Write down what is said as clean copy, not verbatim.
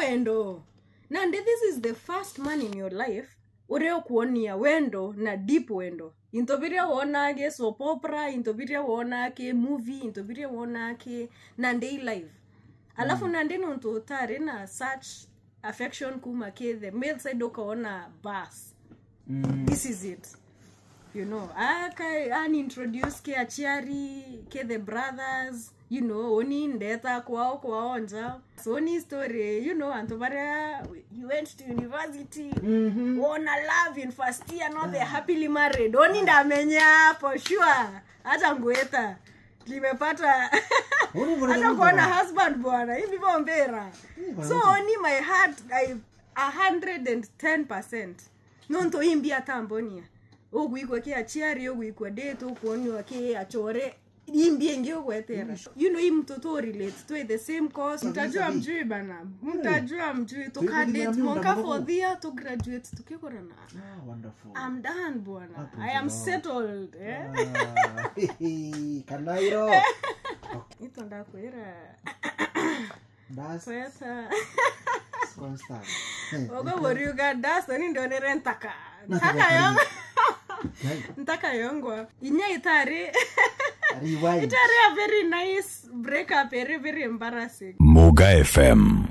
endo nande this is the first man in your life ureo kuonia wendo na deep wendo intobiria wona ke soap opera intobiria wona ke movie intobiria wona ke nande live alafu nande nonto tare na such affection kuma ke the male side ukaona bas this is it, you know. An introduce ke Achiari ke the brothers, you know, oni ndeta kwao kwaonja so oni story, you know, antobarea you went to university wona love in first year, not the happily married oni ndamenya for sure hata ngweta limepata hata kuona husband bwana hivi bombera so oni my heart 110% nonto imbia tambonia ogwikwa ke Achiari ogwikwa date okuonywa ke achore imbie ngio kwetera, you know, mtoto relate to the same course mtajua mjui bana mtajua mjui to date monka for the year to graduate tukikorana. Wonderful. I'm done bwana, I am settled Kanairo ito ndakwira das kweta constant ogo boriuga das ni ndo nerentaka ntaka yongo ntaka yongo inya itare rewind. Itare a very nice breakup, very embarrassing. Muga FM.